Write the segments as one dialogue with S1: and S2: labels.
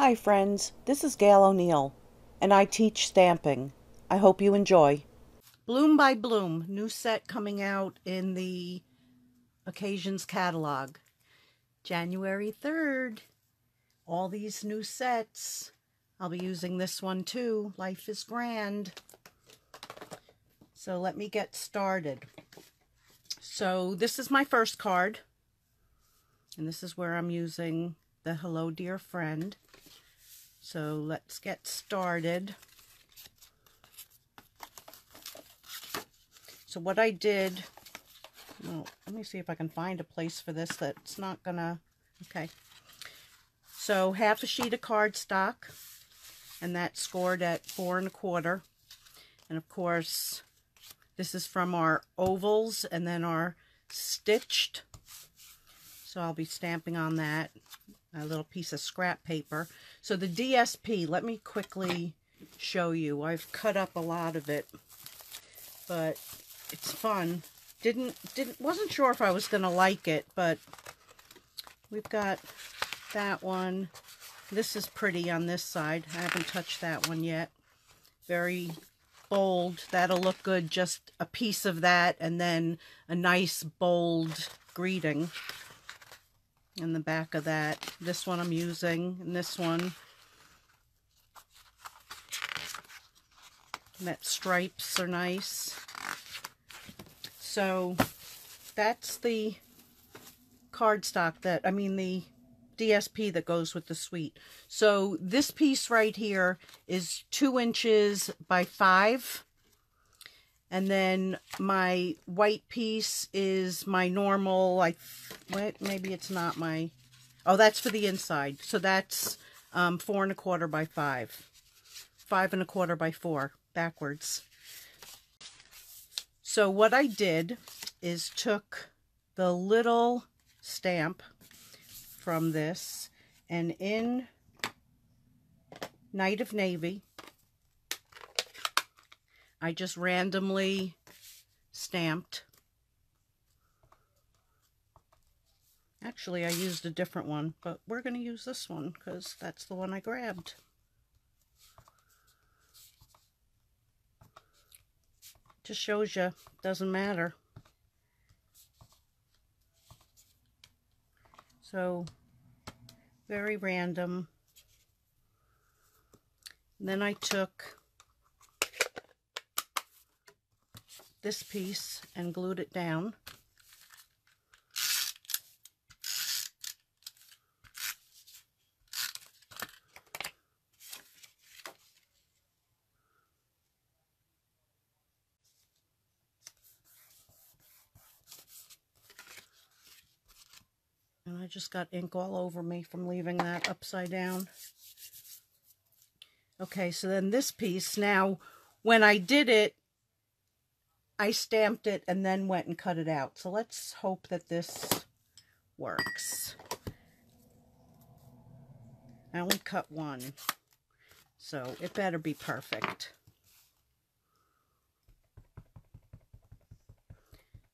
S1: Hi friends, this is Gail O'Neill, and I teach stamping. I hope you enjoy. Bloom by Bloom, new set coming out in the Occasions catalog. January 3rd, all these new sets. I'll be using this one too, Life is Grand. So let me get started. So this is my first card, and this is where I'm using the Hello Dear Friend. So let's get started. So what I did, well, let me see if I can find a place for this that's not gonna, okay. So half a sheet of cardstock, and that's scored at 4 1/4. And of course, this is from our ovals and then our stitched. So I'll be stamping on that, a little piece of scrap paper. So the DSP, let me quickly show you. I've cut up a lot of it, but it's fun. Wasn't sure if I was gonna like it, but we've got that one. This is pretty on this side. I haven't touched that one yet. Very bold. That'll look good, just a piece of that, and then a nice bold greeting in the back of that. This one I'm using, and this one. And that stripes are nice. So that's the cardstock the DSP that goes with the suite. So this piece right here is 2 inches by 5. And then my white piece is my normal, maybe it's not my, oh, that's for the inside. So that's 4 1/4 by 5. 5 1/4 by 4, backwards. So what I did is took the little stamp from this, and in Night of Navy, I just randomly stamped. Actually, I used a different one, but we're going to use this one because that's the one I grabbed. Just shows you, doesn't matter. So, very random. And then I took this piece and glued it down. And I just got ink all over me from leaving that upside down. Okay, so then this piece, now when I did it, I stamped it and then went and cut it out. So let's hope that this works. I only cut one, so it better be perfect.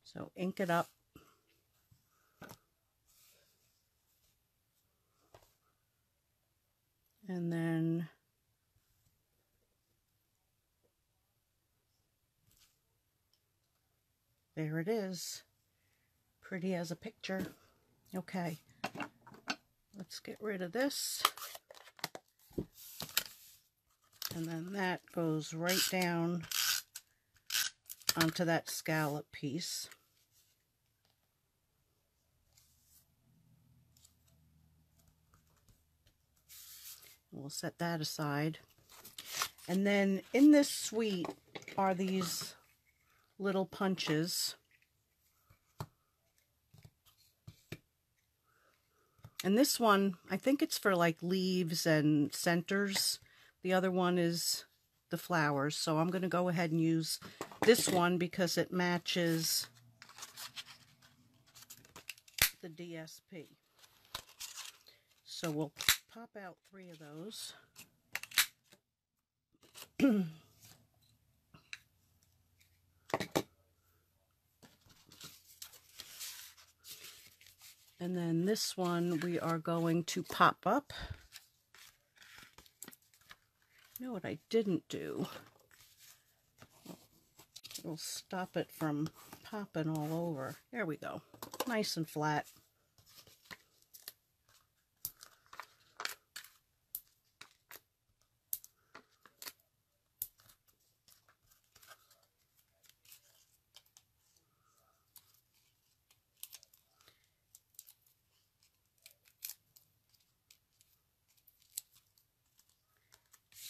S1: So ink it up. And then there it is. Pretty as a picture. Okay. Let's get rid of this. And then that goes right down onto that scallop piece. We'll set that aside. And then in this suite are these little punches. And this one, I think it's for like leaves and centers. The other one is the flowers. So I'm going to go ahead and use this one because it matches the DSP. So we'll pop out 3 of those. And then this one we are going to pop up. You know what I didn't do? It'll stop it from popping all over. There we go. Nice and flat.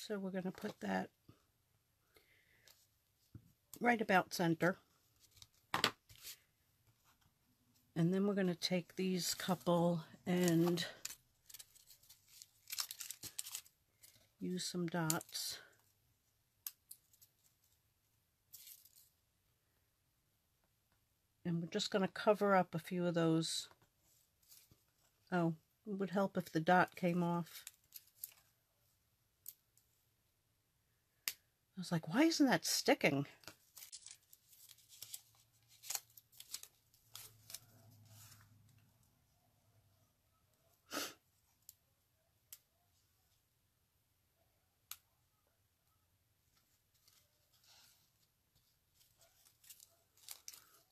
S1: So we're going to put that right about center. And then we're going to take these couple and use some dots. And we're just going to cover up a few of those. Oh, it would help if the dot came off. I was like, why isn't that sticking?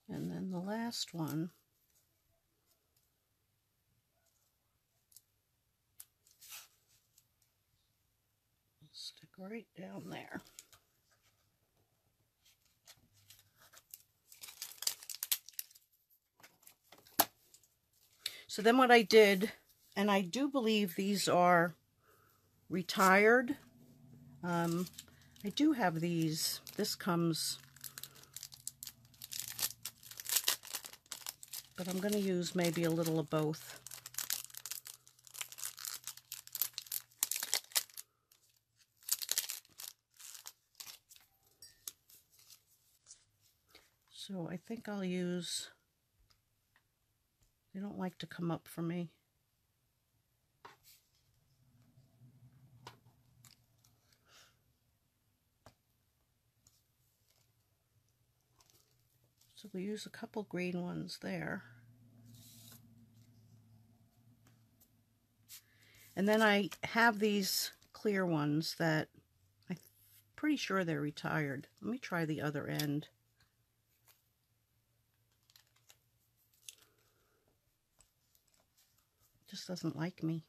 S1: And then the last one, will stick right down there. So then what I did, and I do believe these are retired. I do have these. This comes, but I'm going to use maybe a little of both. So I think I'll use, they don't like to come up for me. So we'll use a couple green ones there. And then I have these clear ones that I'm pretty sure they're retired. Let me try the other end. Just doesn't like me.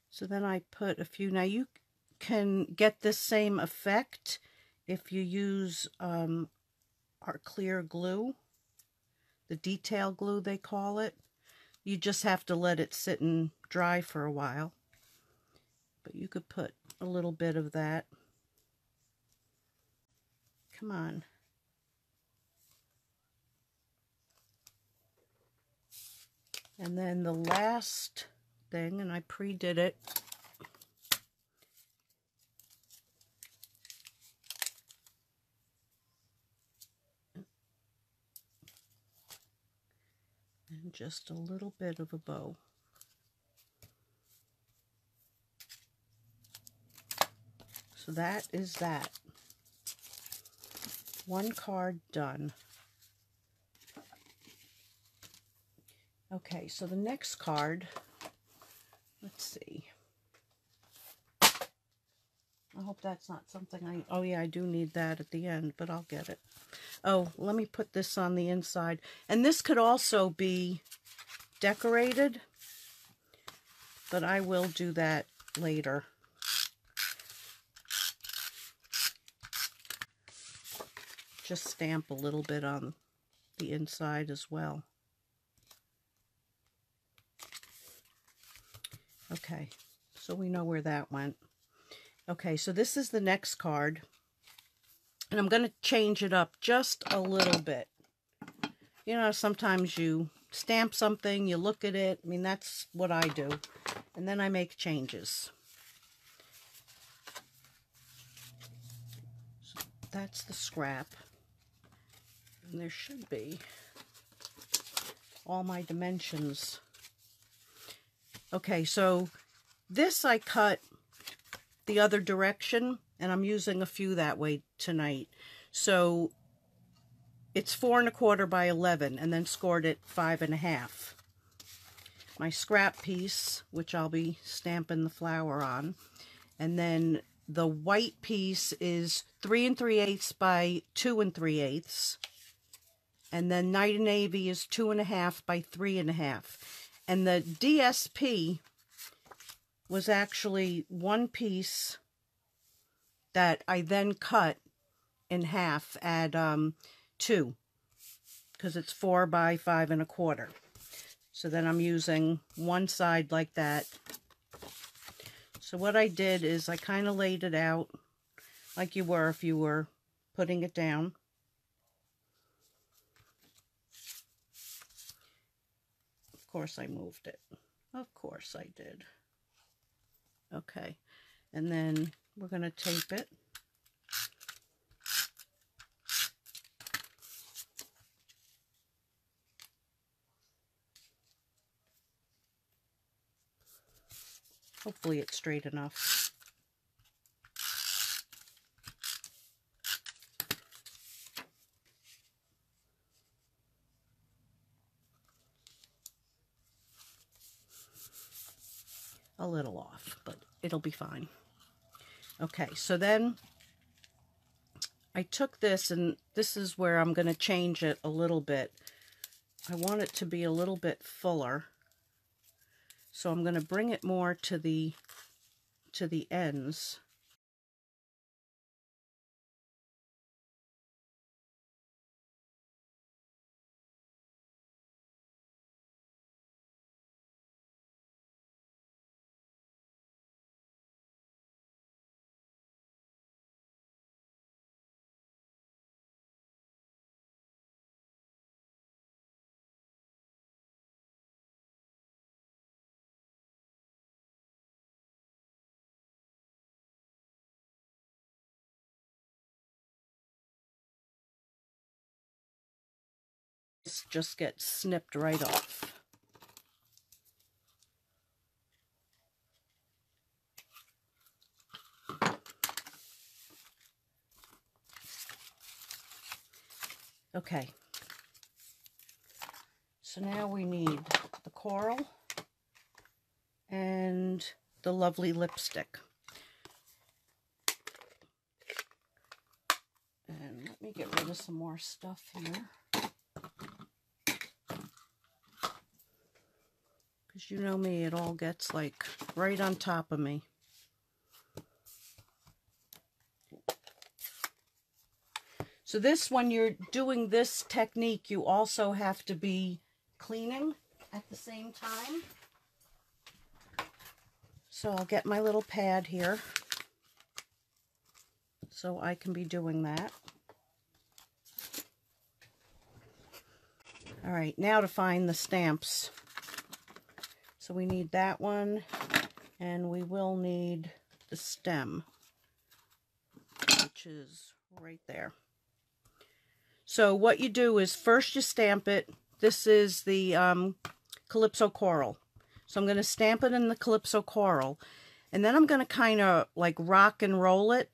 S1: So then I put a few. Now you can get this same effect if you use our clear glue, the detail glue they call it. You just have to let it sit and dry for a while. But you could put a little bit of that. Come on. And then the last thing, and I pre-did it, and just a little bit of a bow. So that is that. One card done. Okay, so the next card, let's see. I hope that's not something oh yeah, I do need that at the end, but I'll get it. Oh, let me put this on the inside. And this could also be decorated, but I will do that later. Just stamp a little bit on the inside as well. Okay, so we know where that went. Okay, so this is the next card. And I'm going to change it up just a little bit. You know, sometimes you stamp something, you look at it. I mean, that's what I do. And then I make changes. So that's the scrap. And there should be all my dimensions. Okay, so this I cut the other direction, and I'm using a few that way tonight. So it's 4 1/4 by 11, and then scored at 5 1/2. My scrap piece, which I'll be stamping the flower on, And then the white piece is 3 3/8 by 2 3/8. And then Night and Navy is 2 1/2 by 3 1/2. And the DSP was actually one piece that I then cut in half at 2, because it's 4 by 5 1/4. So then I'm using one side like that. So what I did is I kind of laid it out like you were if you were putting it down. Of course I moved it. Of course I did. Okay, and then we're going to tape it. Hopefully it's straight enough. A little off, but it'll be fine. Okay, so then I took this, and this is where I'm going to change it a little bit. I want it to be a little bit fuller. So I'm going to bring it more to the ends. This just gets snipped right off. Okay, so now we need the coral and the lovely lipstick. And let me get rid of some more stuff here. Because you know me, it all gets like right on top of me. So this, when you're doing this technique, you also have to be cleaning at the same time. So I'll get my little pad here so I can be doing that. All right, now to find the stamps. So we need that one, and we will need the stem, which is right there. So what you do is first you stamp it. This is the Calypso Coral. So I'm going to stamp it in the Calypso Coral. And then I'm going to kind of like rock and roll it.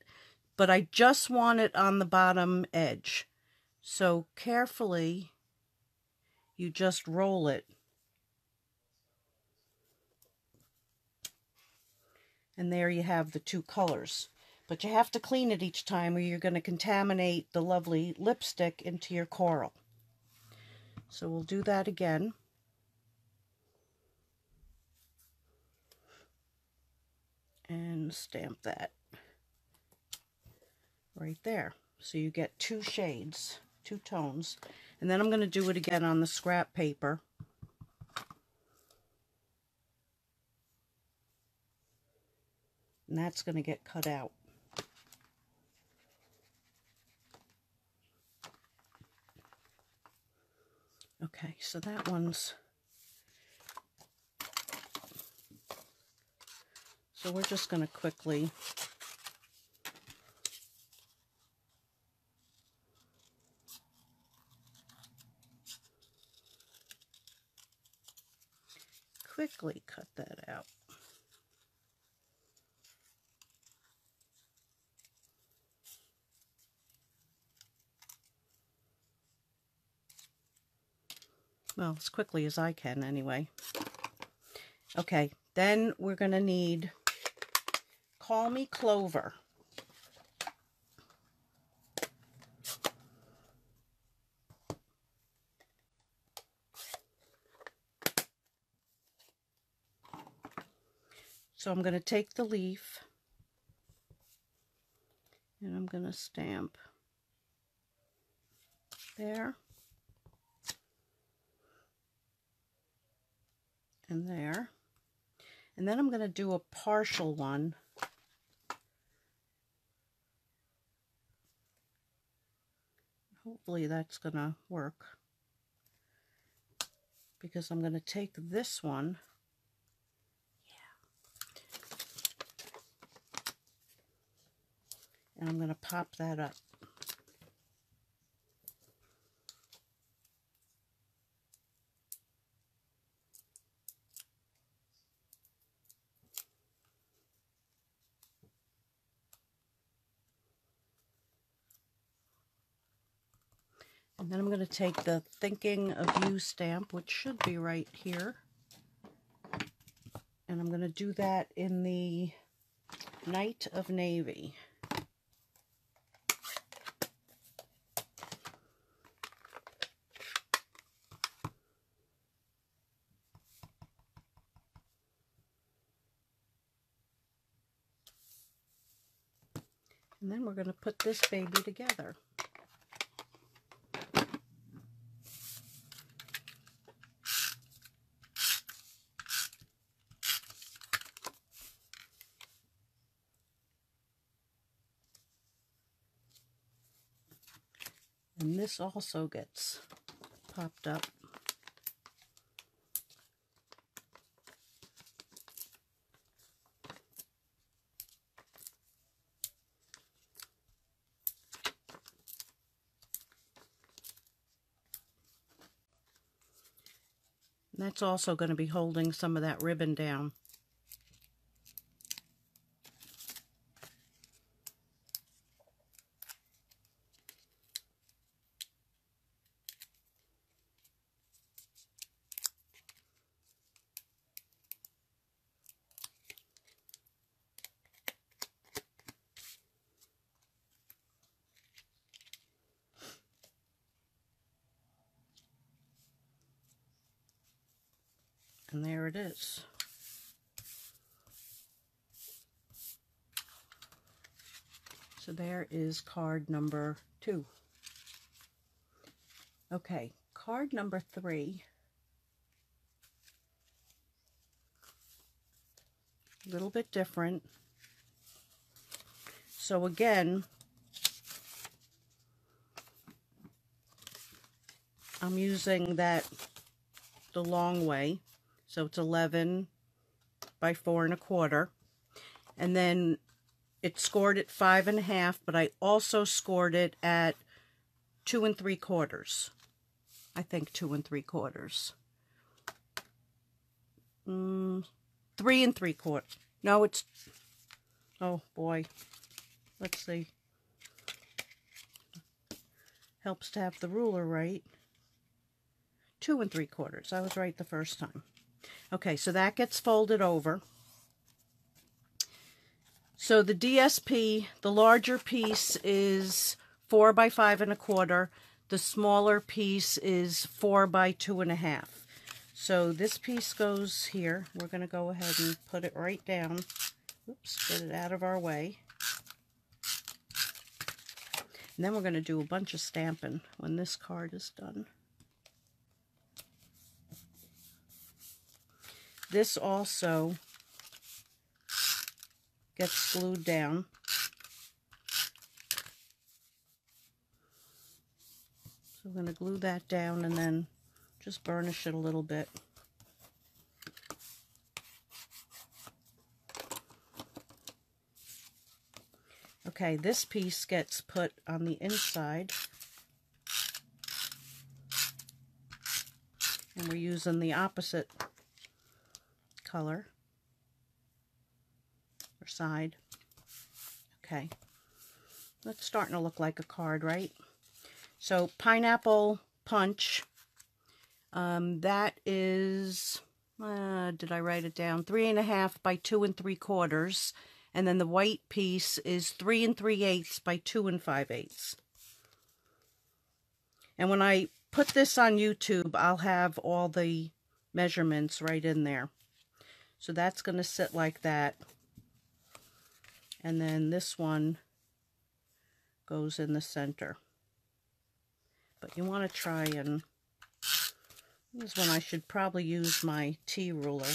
S1: But I just want it on the bottom edge. So carefully, you just roll it. And there you have the two colors. But you have to clean it each time or you're going to contaminate the lovely lipstick into your coral. So we'll do that again. And stamp that right there. So you get two shades, two tones. And then I'm going to do it again on the scrap paper. And that's going to get cut out. Okay, so that one's... So we're just going to quickly cut that out. Well, as quickly as I can anyway. Okay, then we're going to need Call Me Clover. So I'm going to take the leaf and I'm going to stamp there and there. And then I'm going to do a partial one. Hopefully that's going to work, because I'm going to take this one, and I'm going to pop that up. And then I'm going to take the Thinking of You stamp, which should be right here. And I'm going to do that in the Night of Navy. And then we're going to put this baby together. And this also gets popped up. And that's also going to be holding some of that ribbon down. And there it is. So there is card number 2. Okay, card number 3. A little bit different. So again, I'm using the long way. So it's 11 by 4 1/4. And then it's scored at 5 1/2, but I also scored it at 2 3/4. I think 2 3/4. 3 3/4. No, it's, oh boy. Let's see. Helps to have the ruler right. 2 3/4. I was right the first time. Okay, so that gets folded over. So the DSP, the larger piece is 4 by 5 1/4. The smaller piece is 4 by 2 1/2. So this piece goes here. We're going to go ahead and put it right down. Oops, get it out of our way. And then we're going to do a bunch of stamping when this card is done. This also gets glued down. So I'm going to glue that down and then just burnish it a little bit. Okay, this piece gets put on the inside. And we're using the opposite color or side. Okay, that's starting to look like a card, right? So Pineapple Punch, that is, did I write it down? 3 1/2 by 2 3/4, And then the white piece is 3 3/8 by 2 5/8. And when I put this on YouTube, I'll have all the measurements right in there. So that's going to sit like that. And then this one goes in the center. But you want to try and, this is when I should probably use my T ruler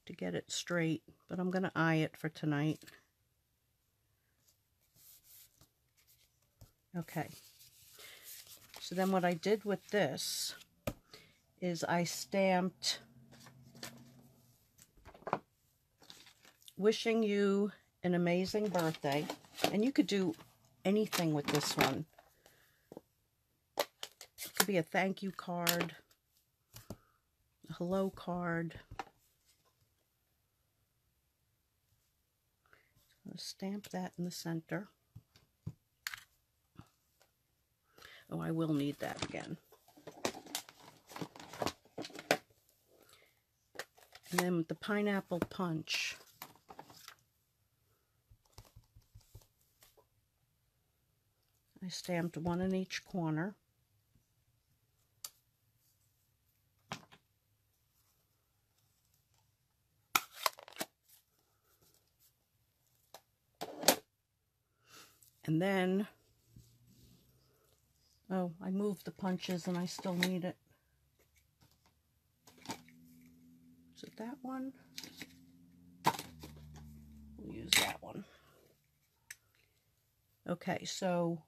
S1: to get it straight, but I'm going to eye it for tonight. Okay. So then what I did with this is I stamped "Wishing you an amazing birthday," and you could do anything with this one. It could be a thank you card, a hello card. I'm going to stamp that in the center. Oh, I will need that again. And then with the pineapple punch, I stamped one in each corner. And then, oh, I moved the punches and I still need it. Is it that one? We'll use that one. Okay, so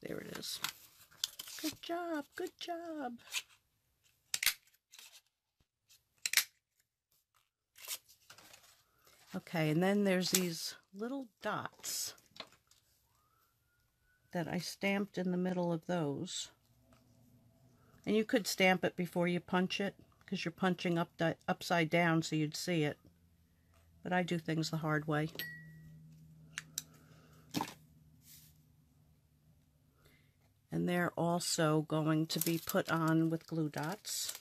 S1: there it is. Good job, good job. Okay, and then there's these little dots that I stamped in the middle of those. And you could stamp it before you punch it, because you're punching upside down so you'd see it. But I do things the hard way. And they're also going to be put on with glue dots.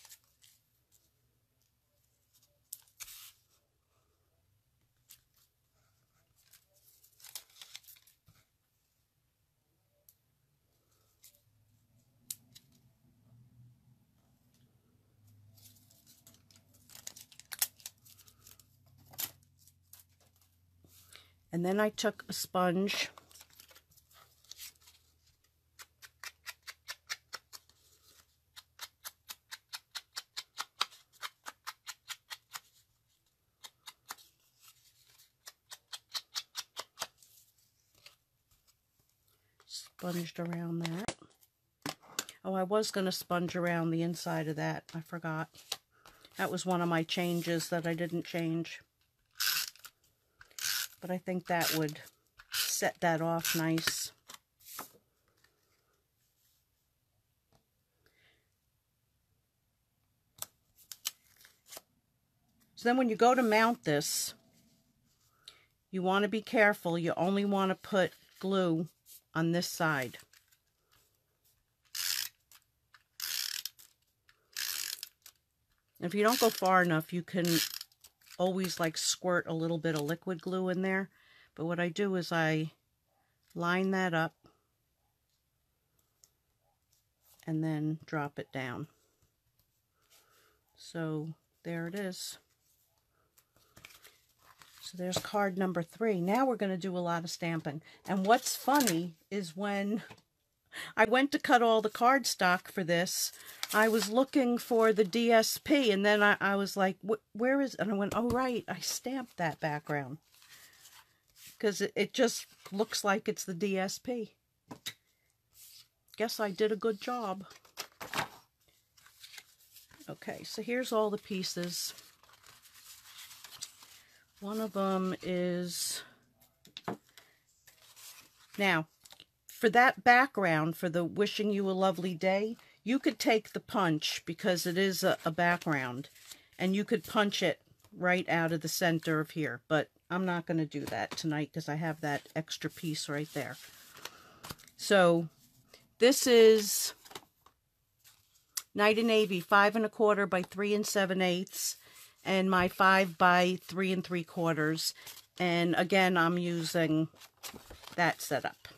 S1: And then I took a sponge sponged around that. Oh, I was going to sponge around the inside of that. I forgot. That was one of my changes that I didn't change. But I think that would set that off nice. So then when you go to mount this, you want to be careful. You only want to put glue on this side. If you don't go far enough, you can always like squirt a little bit of liquid glue in there. But what I do is I line that up and then drop it down. So there it is. So there's card number 3. Now we're going to do a lot of stamping. And what's funny is when I went to cut all the cardstock for this, I was looking for the DSP, and then I was like, where is it? And I went, oh, right, I stamped that background. Because it just looks like it's the DSP. Guess I did a good job. Okay, so here's all the pieces. One of them is... Now, for that background, for the "Wishing You a Lovely Day," you could take the punch, because it is a background, and you could punch it right out of the center of here. But I'm not going to do that tonight because I have that extra piece right there. So this is Night and Navy 5 1/4 by 3 7/8. and my 5 by 3 3/4. And again, I'm using that setup.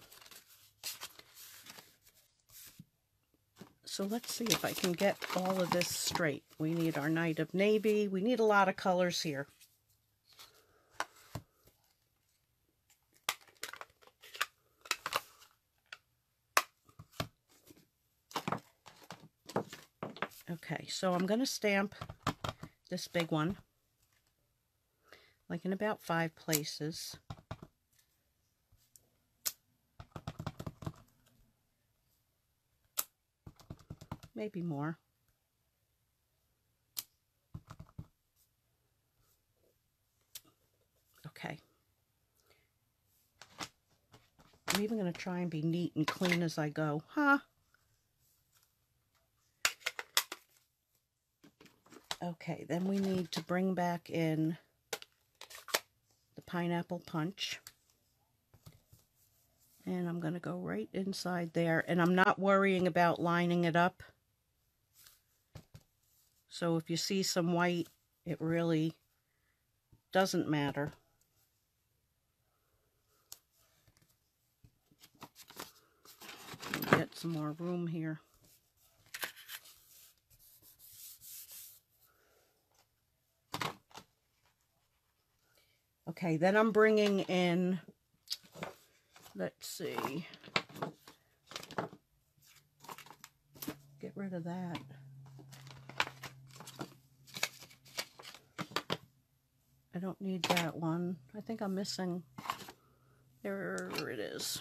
S1: So let's see if I can get all of this straight. We need our Night of Navy. We need a lot of colors here. Okay, so I'm going to stamp this big one, like in about 5 places. Maybe more. Okay. I'm even going to try and be neat and clean as I go. Okay, then we need to bring back in the pineapple punch. And I'm going to go right inside there. And I'm not worrying about lining it up. So if you see some white, it really doesn't matter. Get some more room here. Okay, then I'm bringing in, let's see, get rid of that. I don't need that one. I think I'm missing, there it is.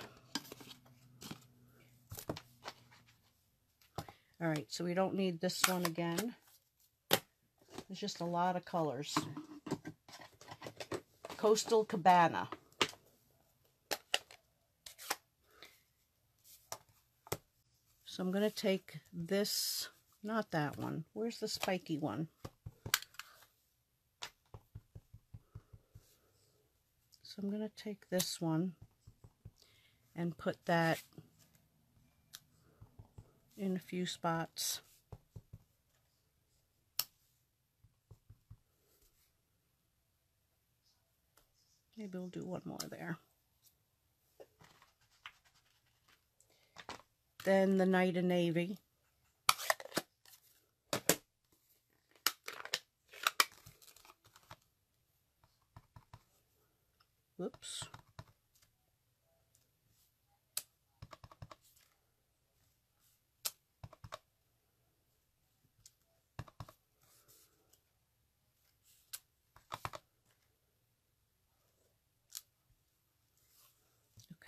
S1: All right, so we don't need this one again. There's just a lot of colors. Coastal Cabana. So I'm going to take this, not that one. Where's the spiky one? So I'm going to take this one and put that in a few spots. Maybe we'll do one more there. Then the Night of Navy. Whoops.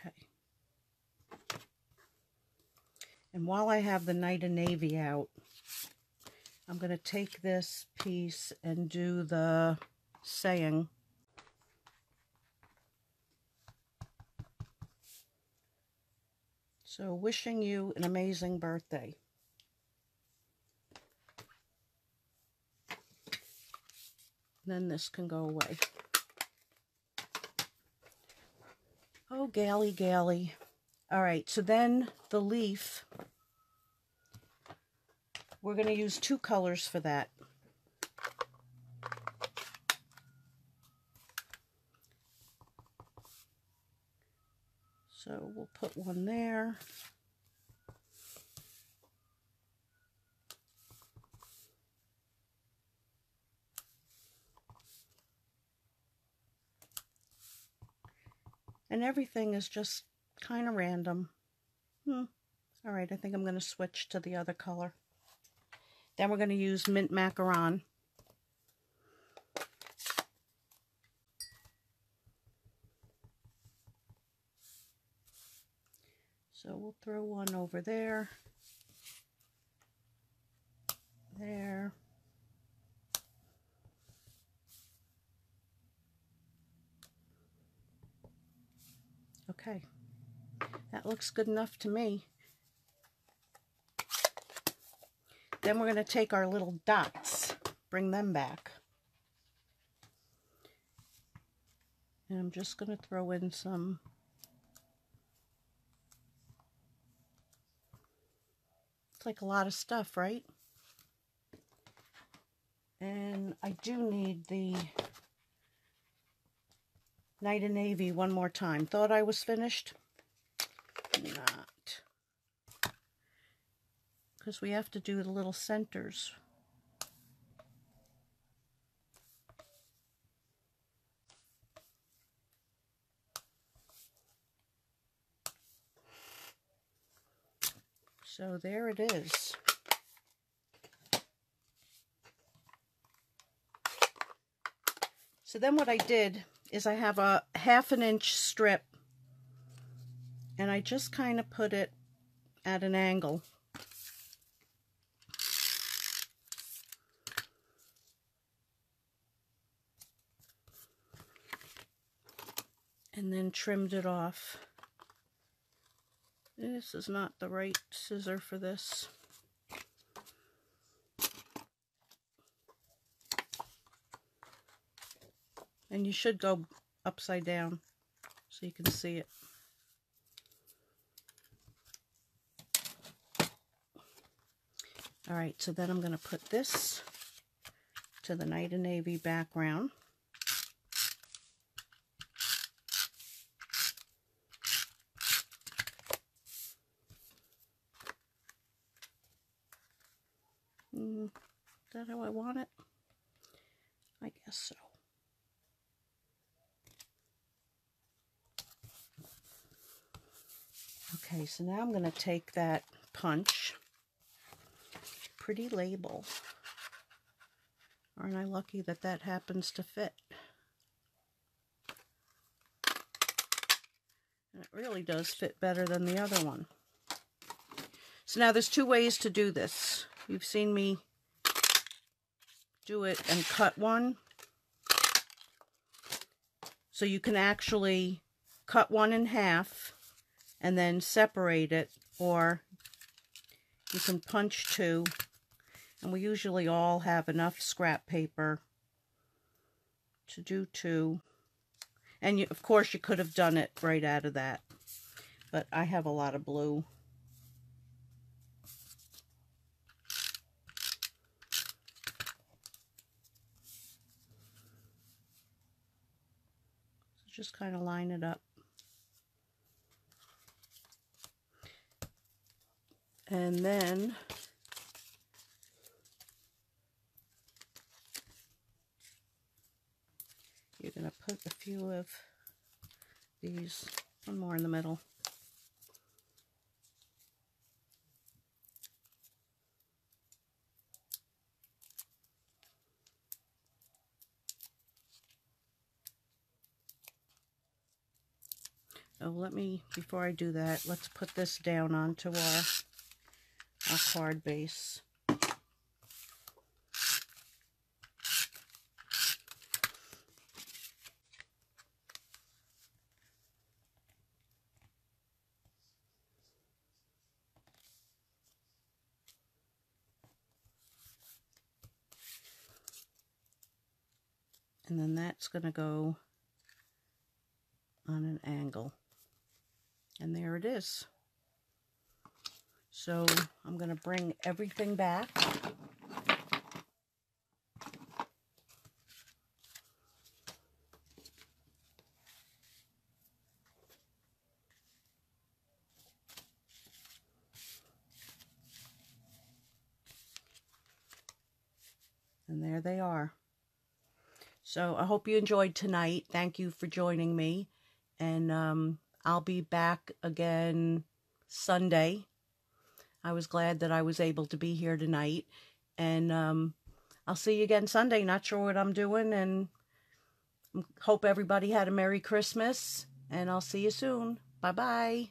S1: Okay. And while I have the Night of Navy out, I'm going to take this piece and do the saying. So, wishing you an amazing birthday. Then this can go away. Oh, galley, galley. All right, so then the leaf, we're going to use 2 colors for that. So we'll put one there. And everything is just kind of random. All right, I think I'm going to switch to the other color. Then we're going to use mint macaron. So we'll throw one over there. There. Okay. That looks good enough to me. Then we're going to take our little dots, bring them back. And I'm just going to throw in some it's like a lot of stuff, right? And I I do need the Night and Navy one more time. Thought I was finished? Not. Because we have to do the little centers. So there it is. So then what I did is I have a 1/2 inch strip, and I just kind of put it at an angle. And then trimmed it off. This is not the right scissor for this. And you should go upside down so you can see it. Alright, so then I'm going to put this to the Night and Navy background. Is that how I want it? I guess so. Okay, so now I'm going to take that punch. Pretty label. Aren't I lucky that that happens to fit? And it really does fit better than the other one. So now there's 2 ways to do this. You've seen me do it and cut one. So you can actually cut one in half and then separate it, or you can punch 2, and we usually all have enough scrap paper to do 2. And you, of course you could have done it right out of that, but I have a lot of blue. So just kind of line it up. And then you're going to put a few of these, one more in the middle. Oh, let me, before I do that, let's put this down onto our card base. And then that's going to go on an angle. And there it is. So I'm going to bring everything back. And there they are. So I hope you enjoyed tonight. Thank you for joining me. And I'll be back again Sunday. I was glad that I was able to be here tonight. And I'll see you again Sunday. Not sure what I'm doing. And hope everybody had a Merry Christmas. And I'll see you soon. Bye-bye.